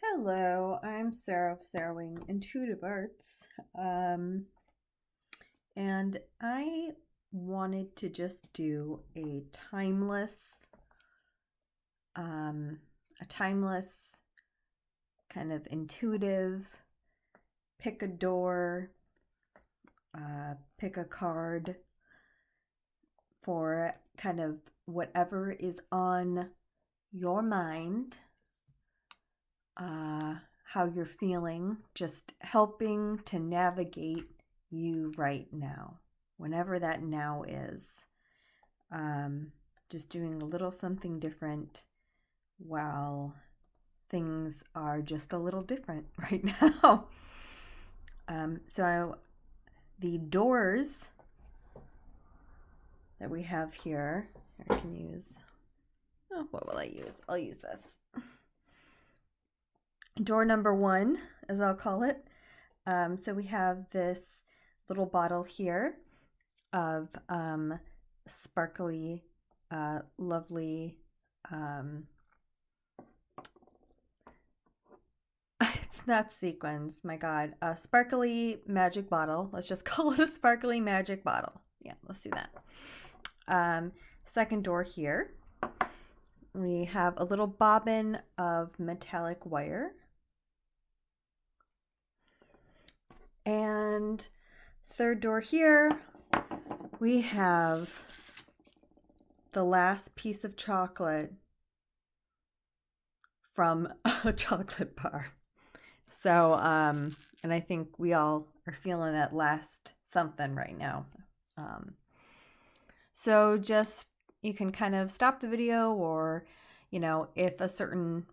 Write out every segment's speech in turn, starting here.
Hello, I'm Sarah of Sarahwing Intuitive Arts, and I wanted to just do um, a timeless kind of intuitive pick a door, pick a card for kind of whatever is on your mind, how you're feeling, just helping to navigate you right now, whenever that now is. Just doing a little something different while things are just a little different right now. So the doors that we have here, I can use, what will I use? I'll use this. Door number one, as I'll call it. So we have this little bottle here of sparkly, lovely, it's not sequins, my God, a sparkly magic bottle. Let's just call it a sparkly magic bottle. Yeah, let's do that. Second door here, we have a little bobbin of metallic wire. And third door here, we have the last piece of chocolate from a chocolate bar. So, and I think we all are feeling that last something right now. So just, you can kind of stop the video, or, if a certain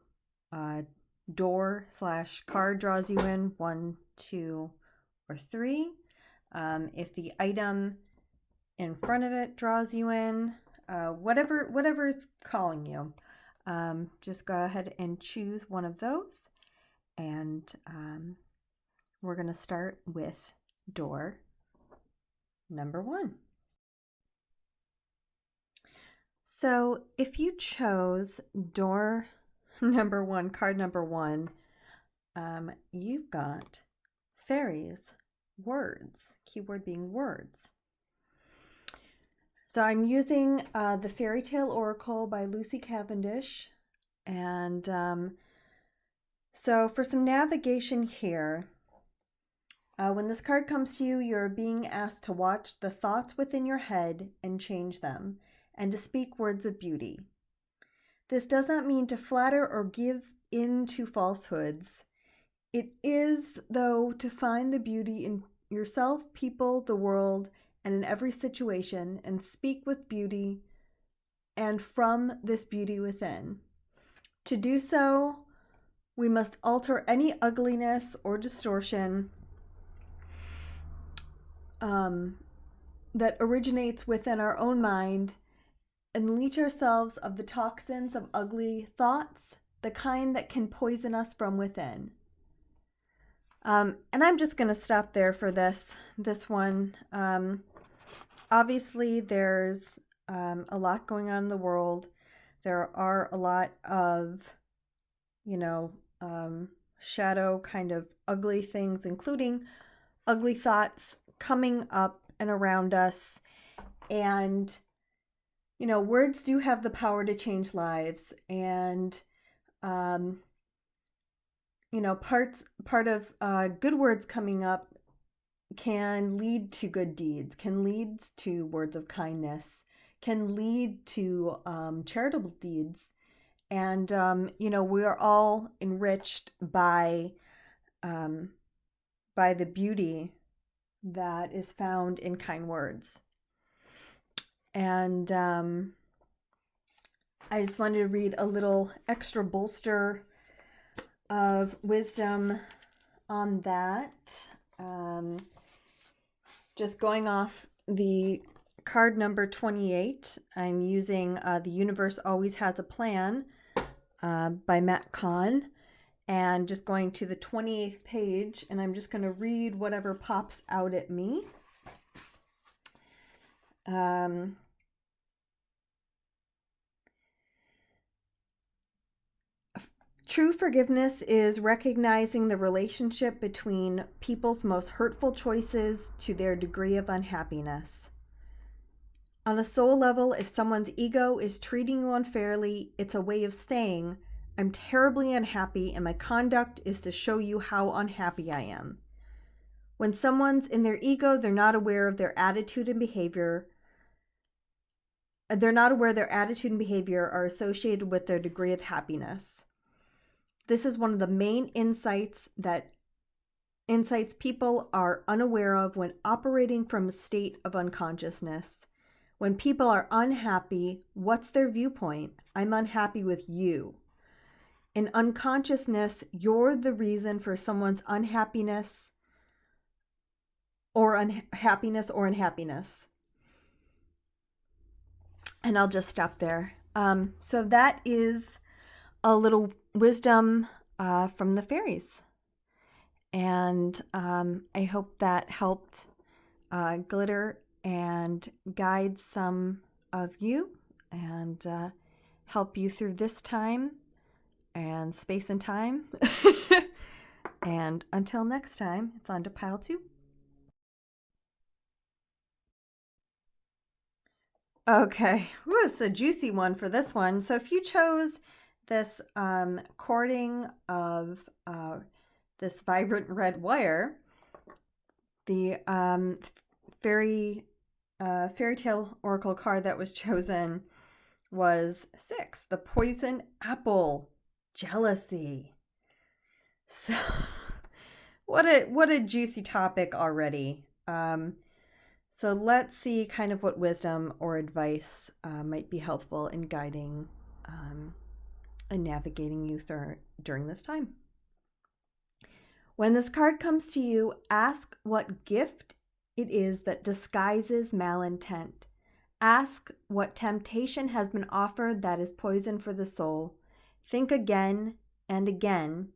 door / card draws you in, 1, 2, or 3. If the item in front of it draws you in, whatever is calling you, just go ahead and choose one of those. And we're going to start with door number 1. So if you chose door number 1, card number 1, you've got fairies, words, keyword being words. So I'm using the Fairytale Oracle by Lucy Cavendish. And so for some navigation here, when this card comes to you, you're being asked to watch the thoughts within your head and change them, and to speak words of beauty. This does not mean to flatter or give in to falsehoods. It is, though, to find the beauty in yourself, people, the world, and in every situation, and speak with beauty and from this beauty within. To do so, we must alter any ugliness or distortion that originates within our own mind, and leach ourselves of the toxins of ugly thoughts, the kind that can poison us from within. And I'm just going to stop there for this one. Obviously, there's a lot going on in the world. There are a lot of, shadow kind of ugly things, including ugly thoughts coming up and around us. And, words do have the power to change lives. And, part of good words coming up can lead to good deeds, can lead to words of kindness, can lead to charitable deeds. And, we are all enriched by the beauty that is found in kind words. And I just wanted to read a little extra bolster of wisdom on that. Just going off the card number 28, I'm using The Universe Always Has a Plan by Matt Kahn, and just going to the 28th page, and I'm just going to read whatever pops out at me. True forgiveness is recognizing the relationship between people's most hurtful choices to their degree of unhappiness. On a soul level, if someone's ego is treating you unfairly, it's a way of saying, I'm terribly unhappy and my conduct is to show you how unhappy I am. When someone's in their ego, they're not aware of their attitude and behavior. They're not aware their attitude and behavior are associated with their degree of happiness. This is one of the main insights people are unaware of when operating from a state of unconsciousness. When people are unhappy, what's their viewpoint? I'm unhappy with you. In unconsciousness, you're the reason for someone's unhappiness or unhappiness. And I'll just stop there. So that is a little wisdom from the fairies. And I hope that helped glitter and guide some of you and help you through this time and space and time. And until next time, it's on to pile 2. Okay, ooh, it's a juicy one for this one. So if you chose this cording of this vibrant red wire, the Fairytale Oracle card that was chosen was 6, the poison apple, jealousy. So what a juicy topic already. So let's see kind of what wisdom or advice might be helpful in guiding and navigating you during this time. When this card comes to you, ask what gift it is that disguises malintent. Ask what temptation has been offered that is poison for the soul. Think again and again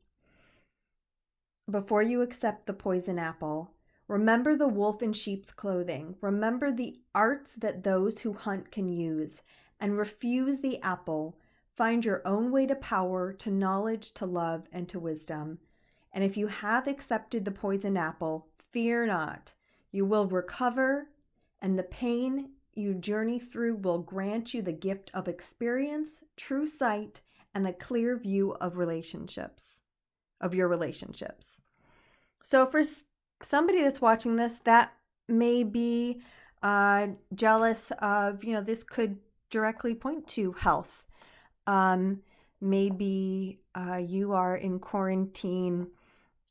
before you accept the poison apple. Remember the wolf in sheep's clothing. Remember the arts that those who hunt can use, and refuse the apple. Find your own way to power, to knowledge, to love, and to wisdom. And if you have accepted the poison apple, fear not. You will recover, and the pain you journey through will grant you the gift of experience, true sight, and a clear view of your relationships. So for somebody that's watching this, that may be jealous of, this could directly point to health. Maybe you are in quarantine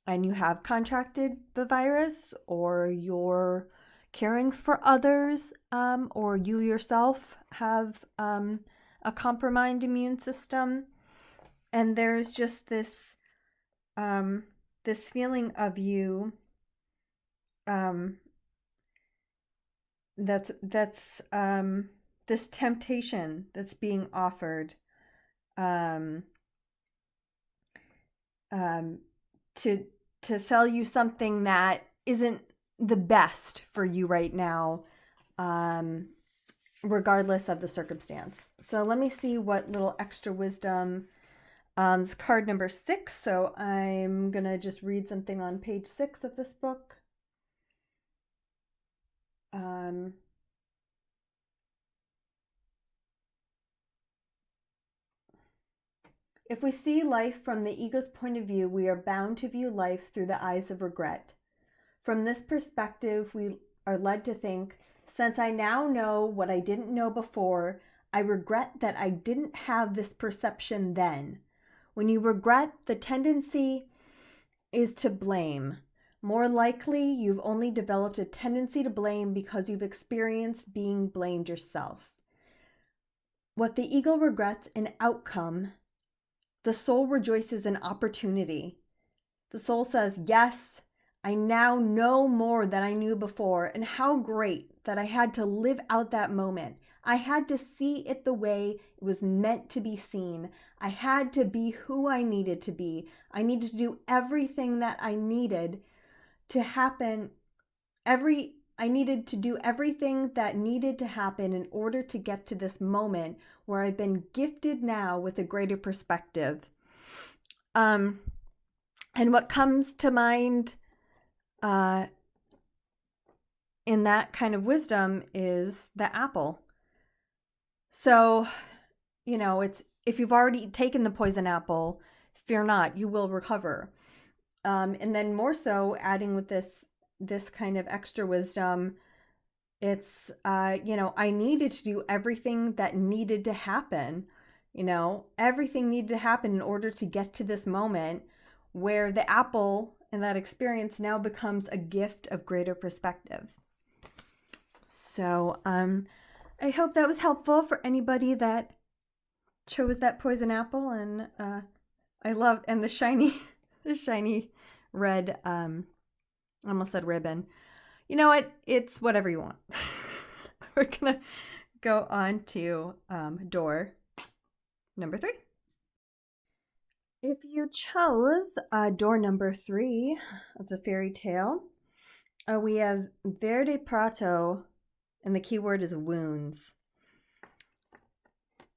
and you have contracted the virus, or you're caring for others, or you yourself have a compromised immune system, and there's just this feeling of you that's this temptation that's being offered to sell you something that isn't the best for you right now, regardless of the circumstance. So let me see what little extra wisdom. It's card number 6, so I'm gonna just read something on page 6 of this book. If we see life from the ego's point of view, we are bound to view life through the eyes of regret. From this perspective, we are led to think, since I now know what I didn't know before, I regret that I didn't have this perception then. When you regret, the tendency is to blame. More likely, you've only developed a tendency to blame because you've experienced being blamed yourself. What the ego regrets, an outcome. The soul rejoices in opportunity. The soul says, yes, I now know more than I knew before, and how great that I had to live out that moment. I had to see it the way it was meant to be seen. I had to be who I needed to be. I needed to do everything that I needed to happen. I needed to do everything that needed to happen in order to get to this moment where I've been gifted now with a greater perspective. And what comes to mind in that kind of wisdom is the apple. So, it's if you've already taken the poison apple, fear not, you will recover. And then more so, adding with this kind of extra wisdom, it's I needed to do everything that needed to happen. Everything needed to happen in order to get to this moment where the apple in that experience now becomes a gift of greater perspective. So I hope that was helpful for anybody that chose that poison apple. And I love, and the shiny the shiny red I almost said ribbon. You know what? It's whatever you want. We're gonna go on to door number 3. If you chose door number 3 of the fairy tale, we have Verde Prato, and the keyword is wounds.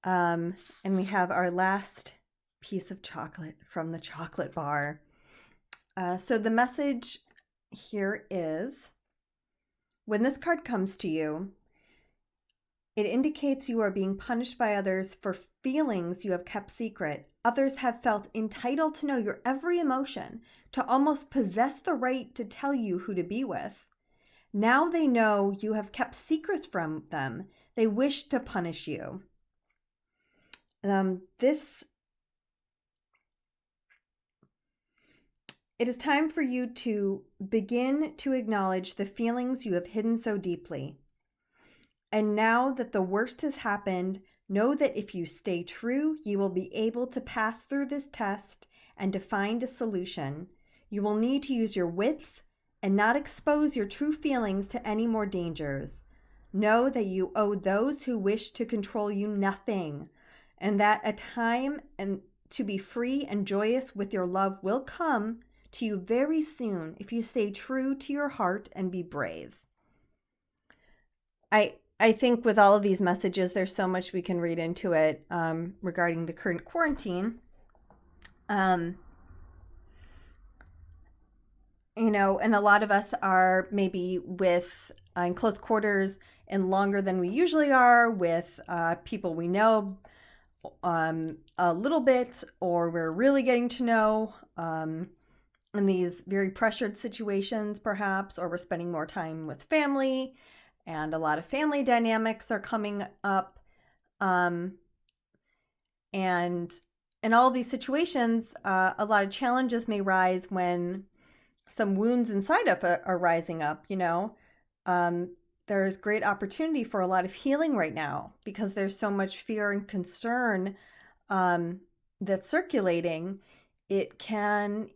And we have our last piece of chocolate from the chocolate bar. So the message here is, when this card comes to you, it indicates you are being punished by others for feelings you have kept secret. Others have felt entitled to know your every emotion, to almost possess the right to tell you who to be with. Now they know you have kept secrets from them. They wish to punish you. It is time for you to begin to acknowledge the feelings you have hidden so deeply. And now that the worst has happened, know that if you stay true, you will be able to pass through this test and to find a solution. You will need to use your wits and not expose your true feelings to any more dangers. Know that you owe those who wish to control you nothing, and that a time and to be free and joyous with your love will come to you very soon if you stay true to your heart and be brave. I think with all of these messages, there's so much we can read into it regarding the current quarantine. And a lot of us are maybe with in close quarters and longer than we usually are with people we know a little bit, or we're really getting to know in these very pressured situations, perhaps, or we're spending more time with family. And a lot of family dynamics are coming up. And in all these situations, a lot of challenges may rise when some wounds inside of are rising up, there's great opportunity for a lot of healing right now because there's so much fear and concern that's circulating. It can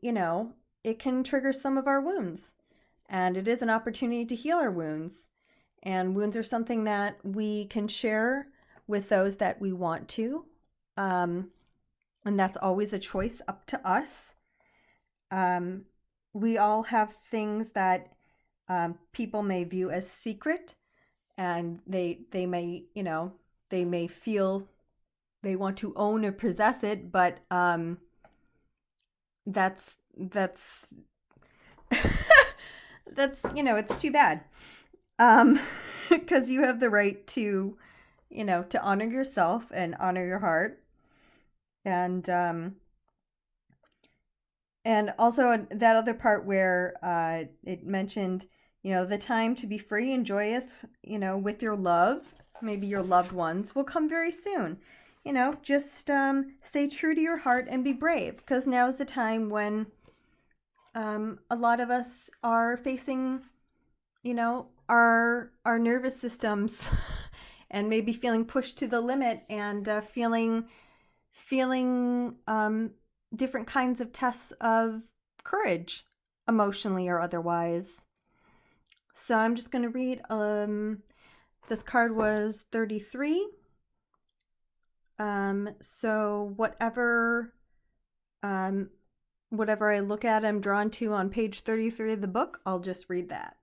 trigger some of our wounds, and it is an opportunity to heal our wounds. And wounds are something that we can share with those that we want to. And that's always a choice up to us. We all have things that people may view as secret, and they may, they may feel they want to own or possess it, but that's that's it's too bad. Because you have the right to, to honor yourself and honor your heart. And also that other part where it mentioned, the time to be free and joyous, with your love, maybe your loved ones, will come very soon. Just stay true to your heart and be brave, because now is the time when a lot of us are facing, our nervous systems and maybe feeling pushed to the limit, and feeling different kinds of tests of courage, emotionally or otherwise. So I'm just going to read. This card was 33. So whatever I look at, I'm drawn to on page 33 of the book, I'll just read that.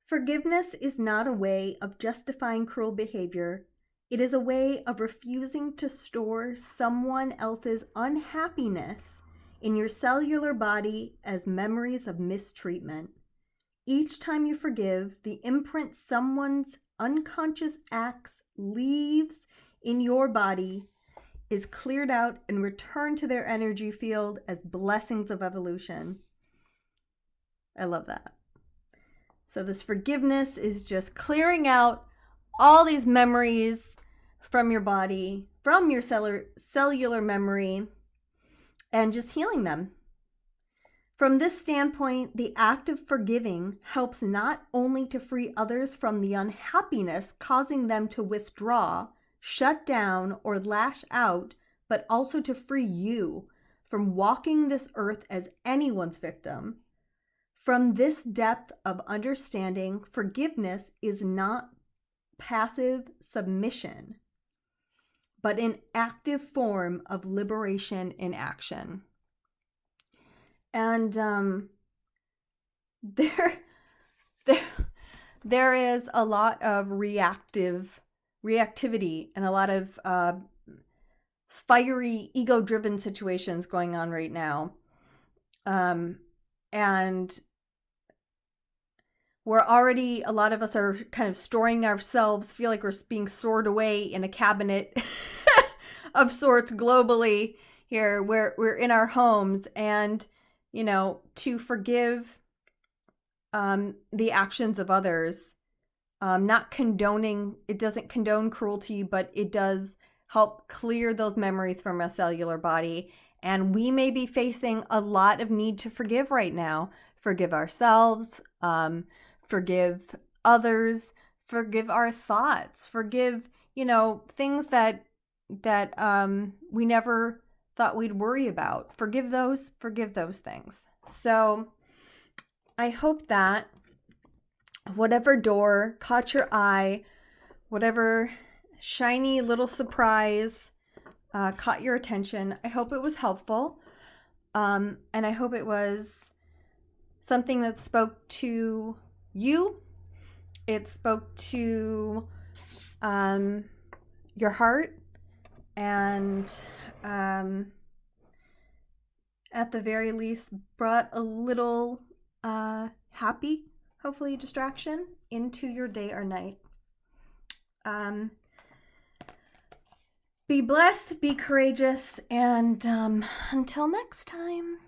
Forgiveness is not a way of justifying cruel behavior. It is a way of refusing to store someone else's unhappiness in your cellular body as memories of mistreatment. Each time you forgive, the imprint someone's unconscious acts leaves in your body is cleared out and returned to their energy field as blessings of evolution. I love that. So this forgiveness is just clearing out all these memories from your body, from your cellular memory, and just healing them. From this standpoint, the act of forgiving helps not only to free others from the unhappiness causing them to withdraw, shut down, or lash out, but also to free you from walking this earth as anyone's victim. From this depth of understanding, forgiveness is not passive submission, but an active form of liberation in action. And there is a lot of reactivity and a lot of fiery, ego-driven situations going on right now. And we're already, a lot of us are kind of storing ourselves, feel like we're being stored away in a cabinet of sorts globally here. We're in our homes, and to forgive the actions of others, not condoning, it doesn't condone cruelty, but it does help clear those memories from our cellular body. And we may be facing a lot of need to forgive right now. Forgive ourselves, forgive others, forgive our thoughts, forgive, things that we never thought we'd worry about. Forgive those things. So I hope that whatever door caught your eye, whatever shiny little surprise caught your attention, I hope it was helpful. And I hope it was something that spoke to you. It spoke to your heart, and at the very least brought a little happy, hopefully, distraction into your day or night. Be blessed, be courageous, and until next time.